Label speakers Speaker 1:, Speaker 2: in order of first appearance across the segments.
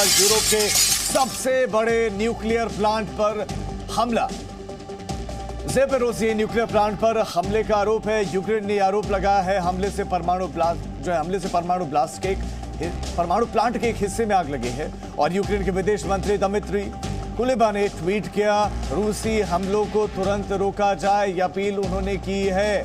Speaker 1: होगा यूरोप के सबसे बड़े न्यूक्लियर प्लांट पर हमला। ज़ेपोरिज़िया न्यूक्लियर प्लांट पर हमले का आरोप है। यूक्रेन ने आरोप लगाया है हमले से परमाणु प्लांट के एक हिस्से में आग लगी है। और यूक्रेन के विदेश मंत्री दिमित्री कुलेबा ने ट्वीट किया, रूसी हमलों को तुरंत रोका जाए, ये अपील उन्होंने की है।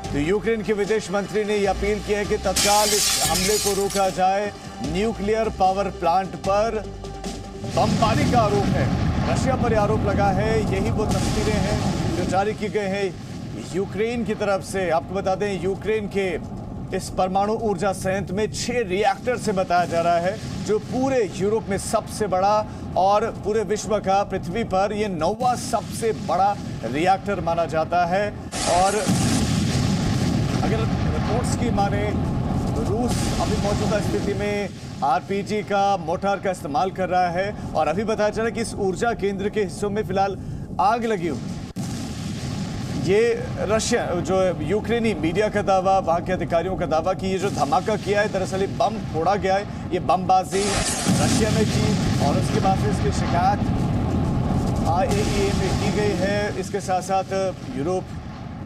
Speaker 1: तो यूक्रेन के विदेश मंत्री ने यह अपील की है कि तत्काल इस हमले को रोका जाए। न्यूक्लियर पावर प्लांट पर बमबारी का आरोप है, रशिया पर आरोप लगा है। यही वो तस्वीरें हैं जो जारी की गई हैं यूक्रेन की तरफ से। आपको बता दें, यूक्रेन के इस परमाणु ऊर्जा संयंत्र में 6 रिएक्टर से बताया जा रहा है, जो पूरे यूरोप में सबसे बड़ा और पूरे विश्व का पृथ्वी पर यह 9वां सबसे बड़ा रिएक्टर माना जाता है। और अगर रिपोर्ट्स की माने तो रूस अभी मौजूदा स्थिति में आरपीजी का मोर्टार का इस्तेमाल कर रहा है। और अभी बताया चला कि इस ऊर्जा केंद्र के हिस्सों में फिलहाल आग लगी हुई। ये रशिया जो यूक्रेनी मीडिया का दावा, वहां के अधिकारियों का दावा कि ये जो धमाका किया है दरअसल बम फोड़ा गया है। ये बमबाजी रशिया में की और उसके बाद से इसकी शिकायत IAEA में की गई है। इसके साथ साथ यूरोप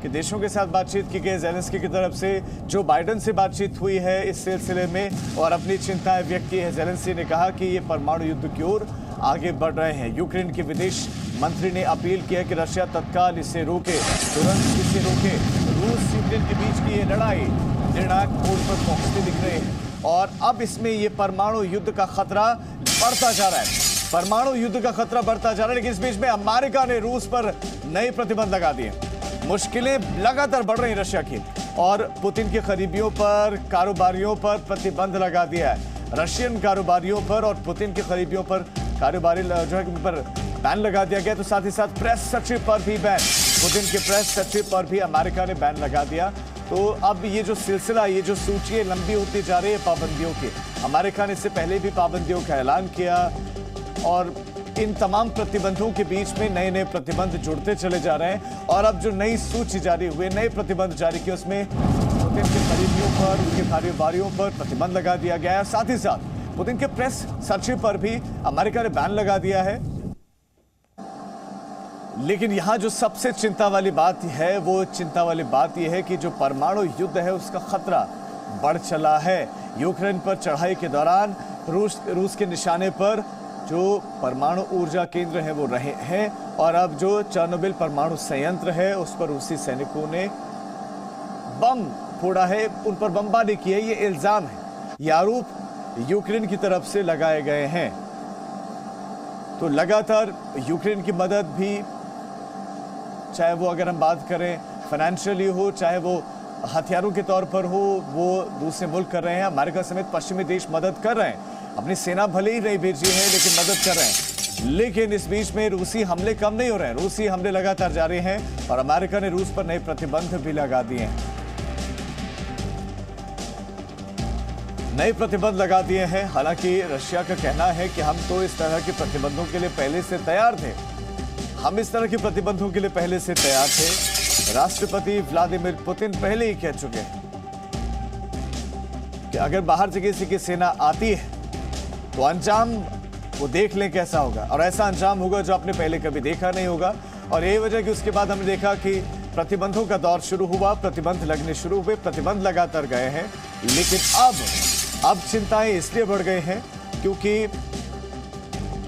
Speaker 1: के देशों के साथ बातचीत की गई। ज़ेलेंस्की की तरफ से जो बाइडेन से बातचीत हुई है इस सिलसिले में और अपनी चिंताएं व्यक्त की है। ज़ेलेंस्की ने कहा कि ये परमाणु युद्ध की ओर आगे बढ़ रहे हैं। यूक्रेन के विदेश मंत्री ने अपील की है कि रशिया तत्काल इसे रोके, तुरंत इसे रोके। रूस यूक्रेन के बीच की ये लड़ाई निर्णायक मोड़ पर पहुंचती दिख रही है और अब इसमें ये परमाणु युद्ध का खतरा बढ़ता जा रहा है। परमाणु युद्ध का खतरा बढ़ता जा रहा है, लेकिन इस बीच में अमेरिका ने रूस पर नए प्रतिबंध लगा दिए। मुश्किलें लगातार बढ़ रही रशिया की और पुतिन के करीबियों पर, कारोबारियों पर प्रतिबंध लगा दिया है। रशियन कारोबारियों पर और पुतिन के करीबियों पर कारोबारी जो है उन पर बैन लगा दिया गया। तो साथ ही साथ प्रेस सचिव पर भी बैन, पुतिन के प्रेस सचिव पर भी अमेरिका ने बैन लगा दिया। तो अब ये जो सिलसिला, ये जो सूची लंबी होती जा रही है पाबंदियों की, अमेरिका ने इससे पहले भी पाबंदियों का ऐलान किया और इन तमाम प्रतिबंधों के बीच में नए नए प्रतिबंध जुड़ते चले जा रहे हैं। और अब जो नई सूची जारी हुई, नए प्रतिबंध जारी किए, उसमें पुतिन के करीबियों पर, उनके कारोबारियों पर प्रतिबंध लगा दिया गया है। साथ ही साथ पुतिन के प्रेस सचिव पर भी अमेरिका ने बैन लगा दिया है। लेकिन यहां जो सबसे चिंता वाली बात है, वो चिंता वाली बात यह है कि जो परमाणु युद्ध है उसका खतरा बढ़ चला है। यूक्रेन पर चढ़ाई के दौरान रूस के निशाने पर जो परमाणु ऊर्जा केंद्र है वो रहे हैं और अब जो चेर्नोबिल परमाणु संयंत्र है उस पर रूसी सैनिकों ने बम फोड़ा है, उन पर बमबारी की है। ये इल्जाम है, ये आरोप यूक्रेन की तरफ से लगाए गए हैं। तो लगातार यूक्रेन की मदद भी, चाहे वो अगर हम बात करें फाइनेंशियली हो, चाहे वो हथियारों के तौर पर हो, वो दूसरे मुल्क कर रहे हैं। अमेरिका समेत पश्चिमी देश मदद कर रहे हैं। अपनी सेना भले ही नहीं भेजी है लेकिन मदद कर रहे हैं। लेकिन इस बीच में रूसी हमले कम नहीं हो रहे हैं, रूसी हमले लगातार जारी हैं और अमेरिका ने रूस पर नए प्रतिबंध भी लगा दिए हैं। नए प्रतिबंध लगा दिए हैं। हालांकि रशिया का कहना है कि हम तो इस तरह के प्रतिबंधों के लिए पहले से तैयार थे, हम इस तरह के प्रतिबंधों के लिए पहले से तैयार थे। राष्ट्रपति व्लादिमीर पुतिन पहले ही कह चुके हैं कि अगर बाहर से किसी की सेना आती है तो अंजाम वो देख लें कैसा होगा, और ऐसा अंजाम होगा जो आपने पहले कभी देखा नहीं होगा। और यही वजह कि उसके बाद हमने देखा कि प्रतिबंधों का दौर शुरू हुआ, प्रतिबंध लगने शुरू हुए, प्रतिबंध लगातार गए हैं। लेकिन अब चिंताएं इसलिए बढ़ गई हैं क्योंकि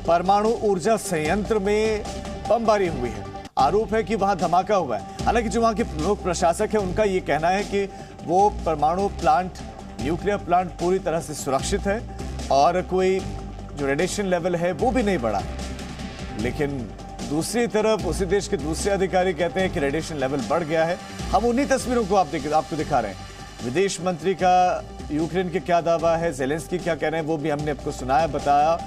Speaker 1: परमाणु ऊर्जा संयंत्र में बमबारी हुई है। आरोप है कि वहां धमाका हुआ है। हालांकि जो वहां के प्रमुख प्रशासक है उनका ये कहना है कि वो परमाणु प्लांट, न्यूक्लियर प्लांट पूरी तरह से सुरक्षित है और कोई जो रेडिएशन लेवल है वो भी नहीं बढ़ा। लेकिन दूसरी तरफ उसी देश के दूसरे अधिकारी कहते हैं कि रेडिएशन लेवल बढ़ गया है। हम उन्हीं तस्वीरों को आपको दिखा रहे हैं। विदेश मंत्री का यूक्रेन के क्या दावा है, ज़ेलेंस्की क्या कह रहे हैं, वो भी हमने आपको सुनाया, बताया,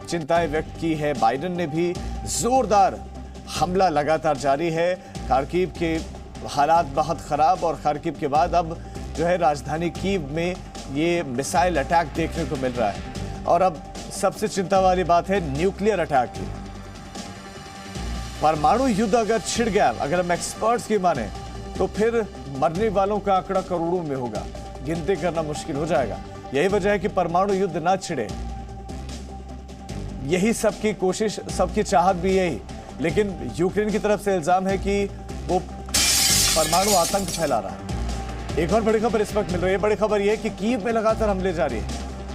Speaker 1: चिंताएं व्यक्त की है। बाइडेन ने भी जोरदार हमला लगातार जारी है। खार्किव के हालात बहुत खराब और खार्किव के बाद अब जो है राजधानी कीव में ये मिसाइल अटैक देखने को मिल रहा है। और अब सबसे चिंता वाली बात है न्यूक्लियर अटैक की। परमाणु युद्ध अगर छिड़ गया, अगर हम एक्सपर्ट्स की माने, तो फिर मरने वालों का आंकड़ा करोड़ों में होगा, गिनती करना मुश्किल हो जाएगा। यही वजह है कि परमाणु युद्ध ना छिड़े। यही सबकी कोशिश, सबकी चाहत भी यही। लेकिन यूक्रेन की तरफ से इल्जाम है कि वो परमाणु आतंक फैला रहा है। एक और बड़ी खबर इस वक्त मिल रही है। बड़ी खबर यह है कि कीव में लगातार हमले जारी है।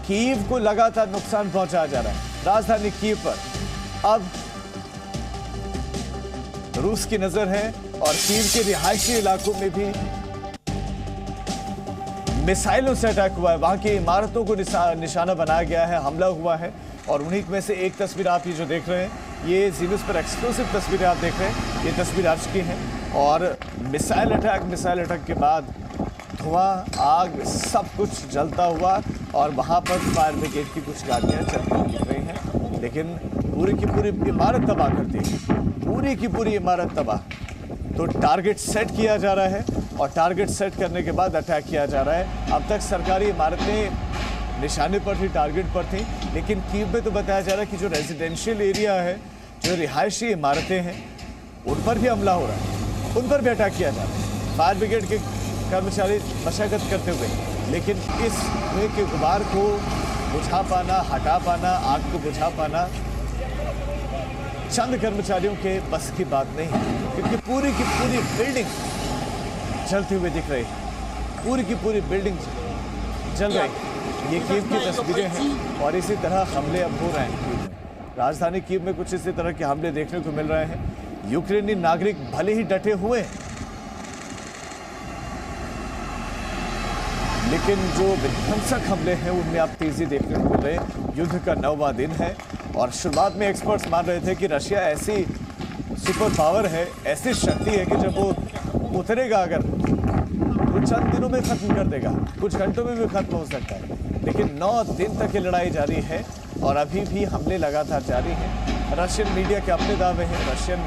Speaker 1: कीव को लगातार नुकसान पहुंचाया जा रहा है। राजधानी कीव पर अब रूस की नजर है और कीव के रिहायशी इलाकों में भी मिसाइलों से अटैक हुआ है। वहां की इमारतों को निशाना बनाया गया है, हमला हुआ है। और उन्हीं में से एक तस्वीर आप ये जो देख रहे हैं, ये जी न्यूज़ पर एक्सक्लूसिव तस्वीरें आप देख रहे हैं। ये तस्वीर आज की है और मिसाइल अटैक के बाद धुआं, आग, सब कुछ जलता हुआ और वहां पर फायर ब्रिगेड की कुछ गाड़ियां चलती हुई दिख रही हैं। लेकिन पूरी की पूरी इमारत तबाह कर दी, पूरी की पूरी इमारत तबाह। तो टारगेट सेट किया जा रहा है और टारगेट सेट करने के बाद अटैक किया जा रहा है। अब तक सरकारी इमारतें निशाने पर थी, टारगेट पर थी, लेकिन कीव में तो बताया जा रहा है कि जो रेजिडेंशियल एरिया है, जो रिहायशी इमारतें हैं, उन पर भी हमला हो रहा है, उन पर भी अटैक किया जा रहा है। फायर ब्रिगेड के कर्मचारी मशक्कत करते हुए, लेकिन इस धुएं के गुबार को बुझा पाना, हटा पाना, आग को बुझा पाना चंद कर्मचारियों के बस की बात नहीं है, क्योंकि पूरी की पूरी बिल्डिंग जलती हुई दिख रही है। पूरी की पूरी बिल्डिंग जल रही है। ये कीव की तस्वीरें हैं और इसी तरह हमले अब हो रहे हैं कीव में। राजधानी कीव में कुछ इसी तरह के हमले देखने को मिल रहे हैं। यूक्रेनी नागरिक भले ही डटे हुए हैं, लेकिन जो विध्वंसक हमले हैं उनमें आप तेजी देखने को मिल रहे हैं। युद्ध का 9वां दिन है और शुरुआत में एक्सपर्ट्स मान रहे थे कि रशिया ऐसी सुपर पावर है, ऐसी शक्ति है कि जब वो उतरेगा अगर तो चंद दिनों में खत्म कर देगा, कुछ घंटों में भी खत्म हो सकता है। लेकिन 9 दिन तक ये लड़ाई जारी है और अभी भी हमले लगातार जारी हैं। रशियन मीडिया के अपने दावे हैं, रशियन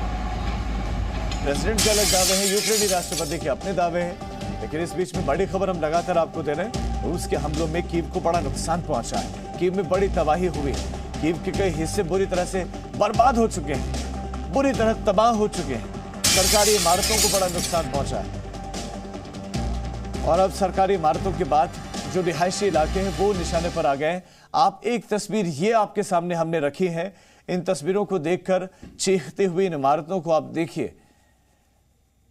Speaker 1: प्रेसिडेंट के अलग दावे हैं, यूक्रेनी राष्ट्रपति के अपने दावे हैं। लेकिन इस बीच में बड़ी खबर हम लगातार आपको दे रहे हैं। रूस के हमलों में कीव को बड़ा नुकसान पहुंचा है। कीव में बड़ी तबाही हुई है। कीव के कई हिस्से बुरी तरह से बर्बाद हो चुके हैं, बुरी तरह तबाह हो चुके हैं। सरकारी इमारतों को बड़ा नुकसान पहुंचा है और अब सरकारी इमारतों के बाद जो रिहायशी इलाके हैं वो निशाने पर आ गए हैं। आप एक तस्वीर ये आपके सामने हमने रखी है। इन तस्वीरों को देखकर चीखती हुई इन इमारतों को आप देखिए।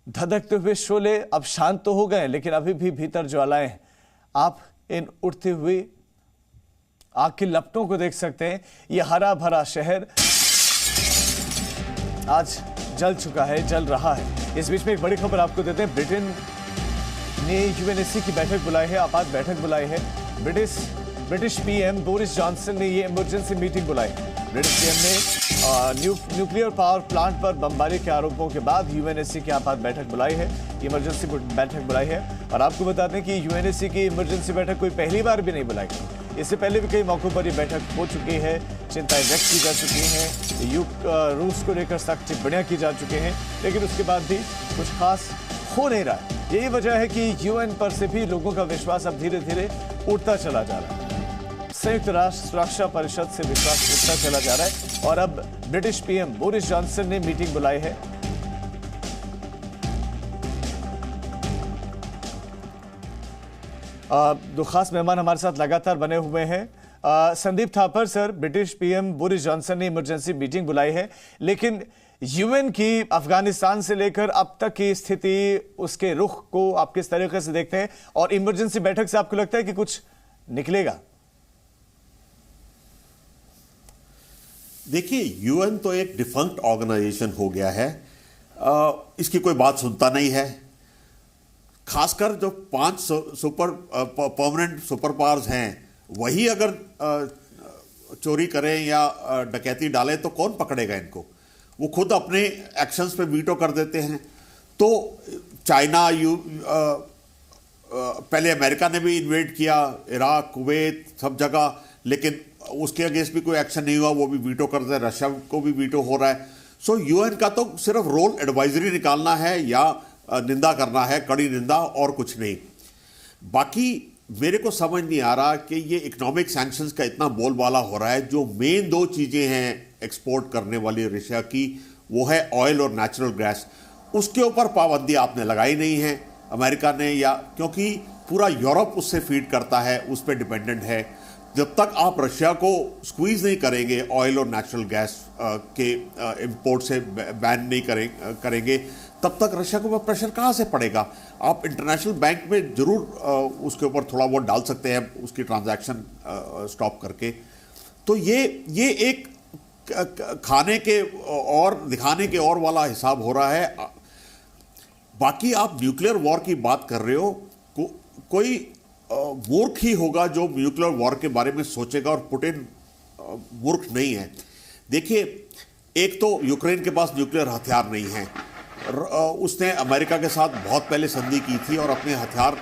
Speaker 1: धधकते हुए शोले अब शांत तो हो गए, लेकिन अभी भी भीतर ज्वालाएं। आप इन उठती हुई आग की लपटों को देख सकते हैं। यह हरा भरा शहर आज जल चुका है, जल रहा है। इस बीच में एक बड़ी खबर आपको देते हैं। ब्रिटेन ने यूएनएससी की बैठक बुलाई है, आपात बैठक बुलाई है। ब्रिटिश पीएम बोरिस जॉनसन ने ये इमरजेंसी मीटिंग बुलाई। ब्रिटिश पीएम ने न्यूक्लियर पावर प्लांट पर बमबारी के आरोपों के बाद यूएनएससी की आपात बैठक बुलाई है, इमरजेंसी बैठक बुलाई है। और आपको बता दें कि यूएनएससी की इमरजेंसी बैठक कोई पहली बार भी नहीं बुलाई। इससे पहले भी कई मौकों पर यह बैठक हो चुकी है, चिंताएं व्यक्त की जा चुकी हैं, रूस को लेकर सख्त टिप्पणियां की जा चुकी हैं, लेकिन उसके बाद भी कुछ खास हो नहीं रहा। यही वजह है कि यूएन पर से भी लोगों का विश्वास अब धीरे धीरे उठता चला जा रहा है। संयुक्त राष्ट्र सुरक्षा परिषद से विश्वास उठता चला जा रहा है और अब ब्रिटिश पीएम बोरिस जॉनसन ने मीटिंग बुलाई है। दो खास मेहमान हमारे साथ लगातार बने हुए हैं। Sandeep Thapar sir, British PM Boris Johnson ने इमरजेंसी मीटिंग बुलाई है, लेकिन यूएन की अफगानिस्तान से लेकर अब तक की स्थिति, उसके रुख को आप किस तरीके से देखते हैं और इमरजेंसी बैठक से आपको लगता है कि कुछ निकलेगा?
Speaker 2: देखिए, यूएन तो एक डिफंक्ट ऑर्गेनाइजेशन हो गया है। इसकी कोई बात सुनता नहीं है। खासकर जो 5 परमानेंट सुपर पावर्स हैं, वही अगर चोरी करें या डकैती डालें तो कौन पकड़ेगा इनको? वो खुद अपने एक्शंस पे वीटो कर देते हैं। तो चाइना, पहले अमेरिका ने भी इन्वेड किया, इराक, कुवैत, सब जगह, लेकिन उसके अगेंस्ट भी कोई एक्शन नहीं हुआ, वो भी वीटो करते हैं। रशिया को भी वीटो हो रहा है। सो यूएन का तो सिर्फ रोल एडवाइजरी निकालना है या निंदा करना है, कड़ी निंदा, और कुछ नहीं। बाकी मेरे को समझ नहीं आ रहा कि ये इकोनॉमिक सैंक्शंस का इतना बोलबाला हो रहा है। जो मेन 2 चीज़ें हैं एक्सपोर्ट करने वाली रशिया की, वो है ऑयल और नेचुरल गैस। उसके ऊपर पाबंदी आपने लगाई नहीं है अमेरिका ने, या क्योंकि पूरा यूरोप उससे फीड करता है, उस पर डिपेंडेंट है। जब तक आप रशिया को स्क्वीज नहीं करेंगे, ऑयल और नेचुरल गैस के इंपोर्ट से बैन नहीं करेंगे, तब तक रशिया के ऊपर प्रेशर कहाँ से पड़ेगा? आप इंटरनेशनल बैंक में जरूर उसके ऊपर थोड़ा बहुत डाल सकते हैं, उसकी ट्रांजैक्शन स्टॉप करके। तो ये एक खाने के और दिखाने के और वाला हिसाब हो रहा है। बाकी आप न्यूक्लियर वॉर की बात कर रहे हो, कोई मूर्ख ही होगा जो न्यूक्लियर वॉर के बारे में सोचेगा, और पुतिन मूर्ख नहीं है। देखिए, एक तो यूक्रेन के पास न्यूक्लियर हथियार नहीं है, उसने अमेरिका के साथ बहुत पहले संधि की थी और अपने हथियार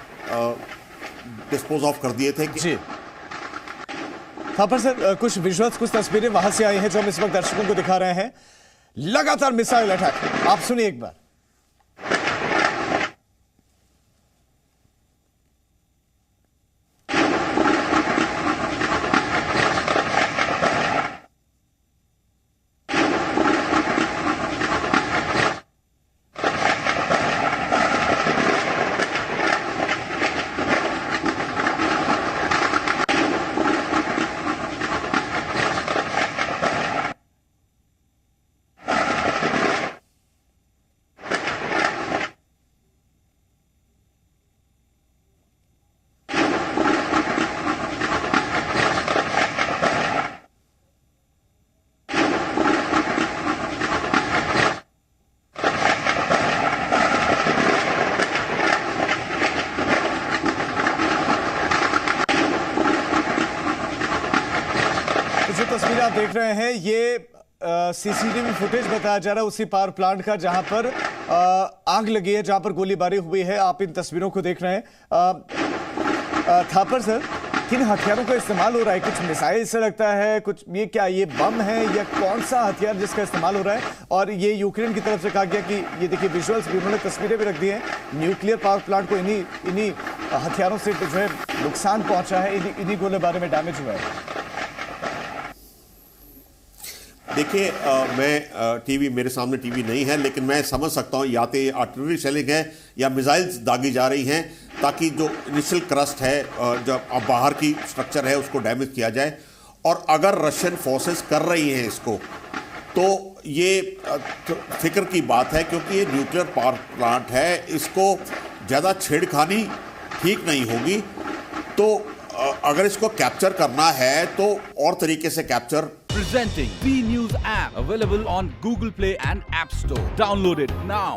Speaker 2: डिस्पोज ऑफ कर दिए थे।
Speaker 1: जी थापर सर, कुछ विजुअल्स, कुछ तस्वीरें वहां से आई हैं जो हम इस वक्त दर्शकों को दिखा रहे हैं। लगातार मिसाइल अटैक, आप सुनिए एक बार। जो तस्वीर आप देख रहे हैं ये सीसीटीवी फुटेज बताया जा रहा है उसी पावर प्लांट का जहां पर आग लगी है, जहां पर गोलीबारी हुई है। आप इन तस्वीरों को देख रहे हैं। थापर सर, किन हथियारों का इस्तेमाल हो रहा है? कुछ मिसाइल से लगता है, कुछ ये क्या, ये बम है या कौन सा हथियार जिसका इस्तेमाल हो रहा है? और ये यूक्रेन की तरफ से कहा गया कि ये देखिए विजुअल्स भी, उन्होंने तस्वीरें भी रख दी हैं, न्यूक्लियर पावर प्लांट को इन्हीं हथियारों से जो है नुकसान पहुंचा है, इन्हीं गोलीबारी में डैमेज हुआ है।
Speaker 2: देखिए, मैं टीवी, मेरे सामने टीवी नहीं है, लेकिन मैं समझ सकता हूँ या तो ये आर्टिलरी शेलिंग है या मिसाइल्स दागी जा रही हैं ताकि जो इनिशियल क्रस्ट है, जो अब बाहर की स्ट्रक्चर है, उसको डैमेज किया जाए। और अगर रशियन फोर्सेस कर रही हैं इसको, तो ये फिक्र की बात है, क्योंकि ये न्यूक्लियर पावर प्लांट है, इसको ज़्यादा छेड़खानी ठीक नहीं होगी। तो अगर इसको कैप्चर करना है तो और तरीके से capture.
Speaker 3: Presenting B News app, available on Google Play and App Store. Download it now.